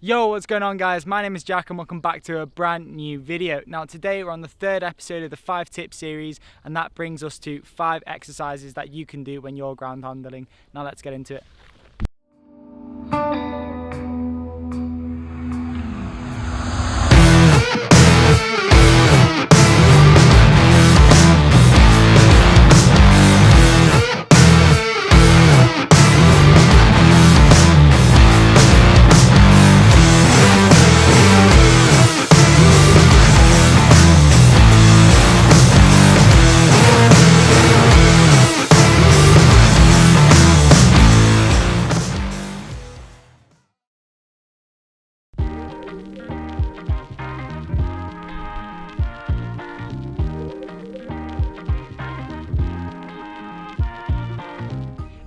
Yo, what's going on guys? My name is Jack and welcome back to a brand new video. Now today we're on the third episode of the 5 tip series, and that brings us to 5 exercises that you can do when you're ground handling. Now let's get into it.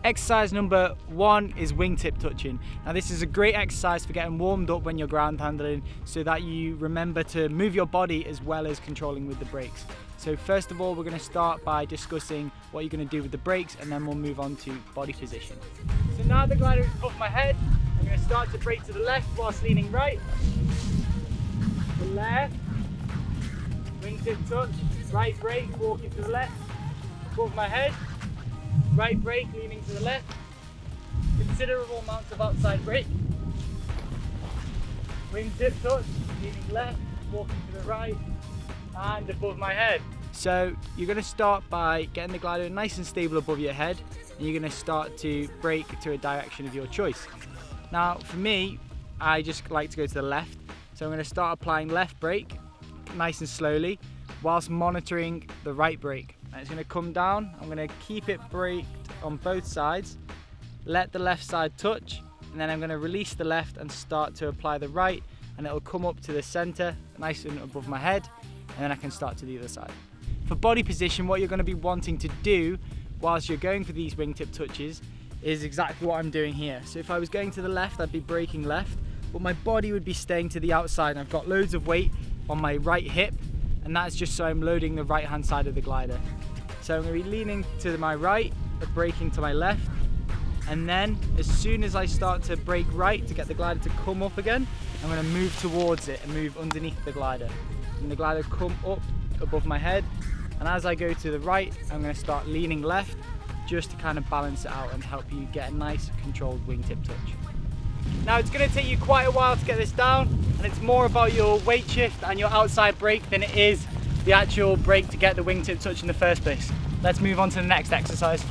Exercise number 1 is wingtip touching. Now this is a great exercise for getting warmed up when you're ground handling so that you remember to move your body as well as controlling with the brakes. So first of all, we're going to start by discussing what you're going to do with the brakes, and then we'll move on to body position. So now the glider is above my head, I'm going to start to brake to the left whilst leaning right. To the left, wingtip touch, right brake, walking to the left, above my head. Right brake, leaning to the left, considerable amounts of outside brake, wingtip touch, leaning left, walking to the right, and above my head. So you're going to start by getting the glider nice and stable above your head, and you're going to start to brake to a direction of your choice. Now for me, I just like to go to the left, so I'm going to start applying left brake, nice and slowly, whilst monitoring the right brake. And it's going to come down, I'm going to keep it braked on both sides, let the left side touch, and then I'm going to release the left and start to apply the right, and it'll come up to the centre, nice and above my head, and then I can start to the other side. For body position, what you're going to be wanting to do whilst you're going for these wingtip touches is exactly what I'm doing here. So if I was going to the left, I'd be braking left, but my body would be staying to the outside, and I've got loads of weight on my right hip, and that's just so I'm loading the right hand side of the glider. So I'm going to be leaning to my right, braking to my left, and then as soon as I start to brake right to get the glider to come up again, I'm going to move towards it and move underneath the glider. And the glider come up above my head, and as I go to the right, I'm going to start leaning left just to kind of balance it out and help you get a nice controlled wingtip touch. Now it's going to take you quite a while to get this down, and it's more about your weight shift and your outside brake than it is the actual brake to get the wingtip touch in the first place. Let's move on to the next exercise.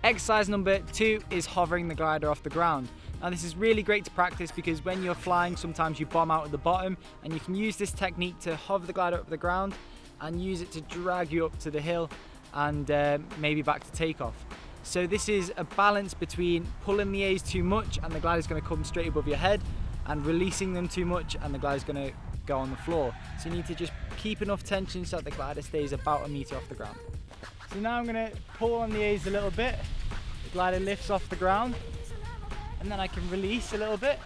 Exercise number 2 is hovering the glider off the ground. Now this is really great to practice because when you're flying, sometimes you bomb out at the bottom, and you can use this technique to hover the glider up the ground and use it to drag you up to the hill and maybe back to takeoff. So this is a balance between pulling the A's too much and the glider's going to come straight above your head, and releasing them too much and the glider's going to go on the floor. So you need to just keep enough tension so that the glider stays about 1 meter off the ground. So now I'm going to pull on the A's a little bit, the glider lifts off the ground, and then I can release a little bit.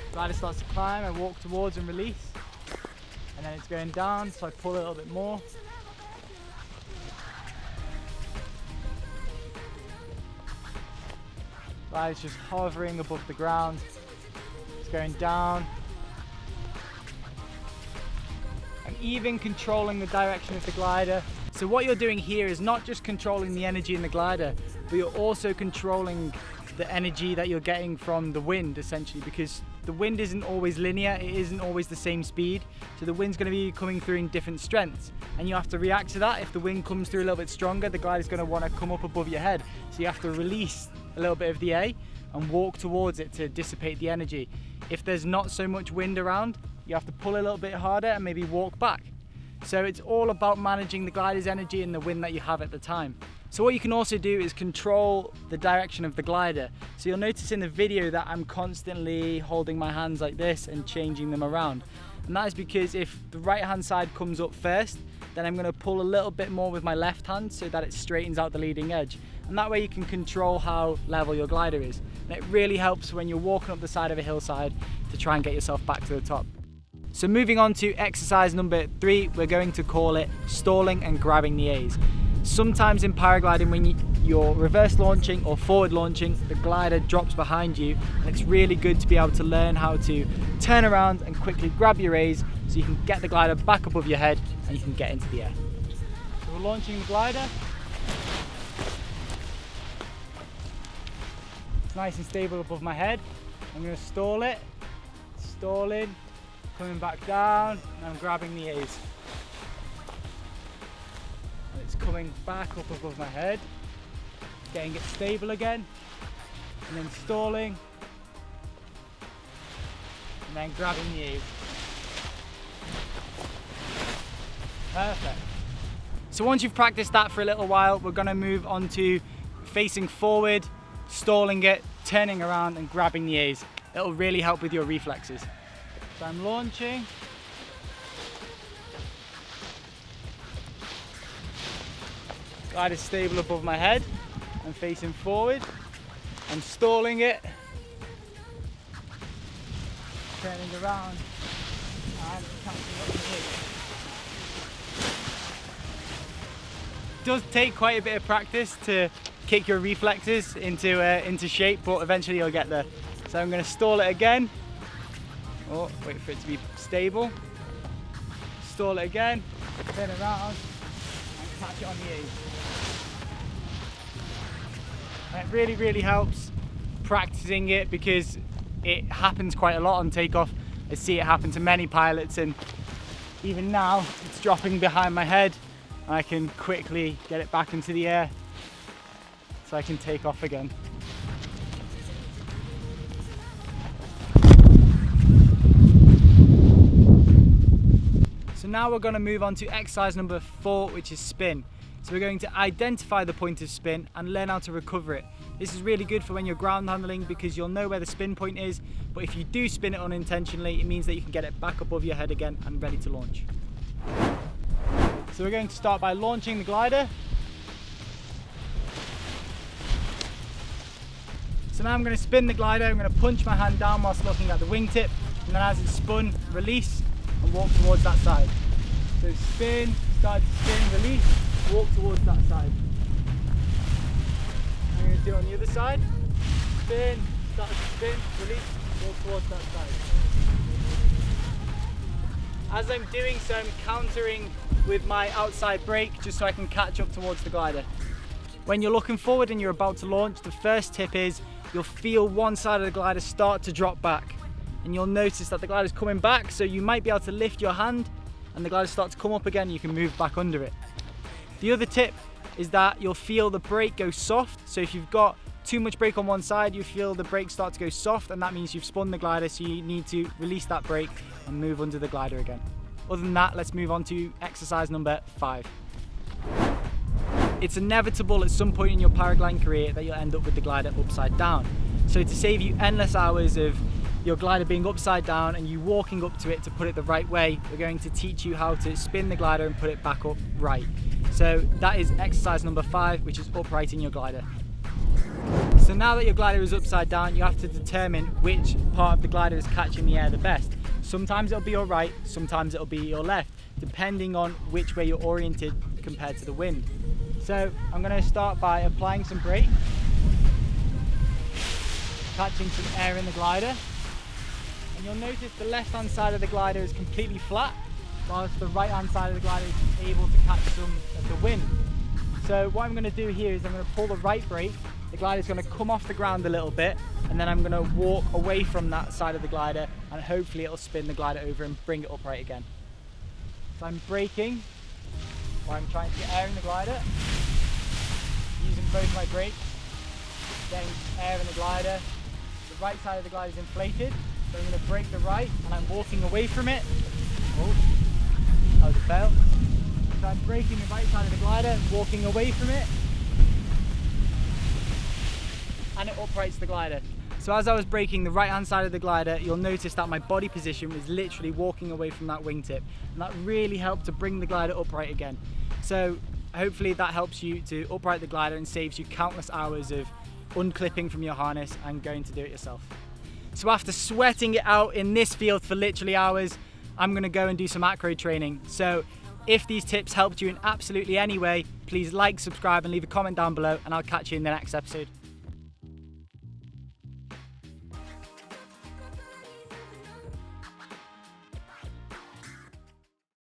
The glider starts to climb, I walk towards and release, and then it's going down, so I pull a little bit more. The glider's just hovering above the ground, it's going down. I'm even controlling the direction of the glider. So what you're doing here is not just controlling the energy in the glider, but you're also controlling the energy that you're getting from the wind, essentially, because the wind isn't always linear, it isn't always the same speed, so the wind's going to be coming through in different strengths, and you have to react to that. If the wind comes through a little bit stronger, the glider's going to want to come up above your head, so you have to release a little bit of the A and walk towards it to dissipate the energy. If there's not so much wind around, you have to pull a little bit harder and maybe walk back. So it's all about managing the glider's energy and the wind that you have at the time. So what you can also do is control the direction of the glider. So you'll notice in the video that I'm constantly holding my hands like this and changing them around. And that is because if the right hand side comes up first, then I'm going to pull a little bit more with my left hand so that it straightens out the leading edge. And that way you can control how level your glider is. And it really helps when you're walking up the side of a hillside to try and get yourself back to the top. So moving on to exercise number 3, we're going to call it stalling and grabbing the A's. Sometimes in paragliding, when you're reverse launching or forward launching, the glider drops behind you, and it's really good to be able to learn how to turn around and quickly grab your A's so you can get the glider back above your head and you can get into the air. So we're launching the glider. It's nice and stable above my head. I'm going to stall it, stalling, coming back down, and I'm grabbing the A's. And it's coming back up above my head, getting it stable again, and then stalling, and then grabbing the A's. Perfect. So once you've practiced that for a little while, we're going to move on to facing forward, stalling it, turning around and grabbing the A's. It'll really help with your reflexes. So I'm launching. Glider is stable above my head. I'm facing forward. I'm stalling it. Turning around and catching up the A's. It does take quite a bit of practice to kick your reflexes into shape, but eventually you'll get there. So I'm going to stall it again. Oh, wait for it to be stable. Stall it again, turn around and catch it on the A's. And it really helps practicing it because it happens quite a lot on takeoff. I see it happen to many pilots, and even now it's dropping behind my head. I can quickly get it back into the air so I can take off again. So now we're going to move on to exercise number 4, which is spin. So we're going to identify the point of spin and learn how to recover it. This is really good for when you're ground handling because you'll know where the spin point is, but if you do spin it unintentionally, it means that you can get it back above your head again and ready to launch. So we're going to start by launching the glider. So now I'm going to spin the glider. I'm going to punch my hand down whilst looking at the wingtip, and then as it's spun, release and walk towards that side. So spin, start to spin, release, walk towards that side. I'm going to do it on the other side. Spin, start to spin, release, walk towards that side. As I'm doing so, I'm countering with my outside brake just so I can catch up towards the glider. When you're looking forward and you're about to launch, the first tip is you'll feel one side of the glider start to drop back, and you'll notice that the glider's coming back, so you might be able to lift your hand and the glider starts to come up again and you can move back under it. The other tip is that you'll feel the brake go soft, so if you've got too much brake on one side, you feel the brake start to go soft, and that means you've spun the glider, so you need to release that brake and move under the glider again. Other than that, let's move on to exercise number 5. It's inevitable at some point in your paragliding career that you'll end up with the glider upside down. So to save you endless hours of your glider being upside down and you walking up to it to put it the right way, we're going to teach you how to spin the glider and put it back up right. So that is exercise number 5, which is uprighting your glider. So now that your glider is upside down, you have to determine which part of the glider is catching the air the best. Sometimes it'll be your right, sometimes it'll be your left, depending on which way you're oriented compared to the wind. So I'm going to start by applying some brake, catching some air in the glider, and you'll notice the left hand side of the glider is completely flat, whilst the right hand side of the glider is able to catch some of the wind. So what I'm going to do here is I'm going to pull the right brake, the glider is going to come off the ground a little bit, and then I'm going to walk away from that side of the glider, and hopefully it'll spin the glider over and bring it upright again. So I'm braking while I'm trying to get air in the glider, using both my brakes, getting air in the glider. The right side of the glider is inflated, so I'm going to brake the right and I'm walking away from it. Oh, that was a fail. So I'm braking the right side of the glider, walking away from it, and it uprights the glider. So as I was braking the right hand side of the glider, you'll notice that my body position was literally walking away from that wingtip, and that really helped to bring the glider upright again. So hopefully that helps you to upright the glider and saves you countless hours of unclipping from your harness and going to do it yourself. So after sweating it out in this field for literally hours, I'm going to go and do some acro training. So If these tips helped you in absolutely any way, please like, subscribe and leave a comment down below, and I'll catch you in the next episode.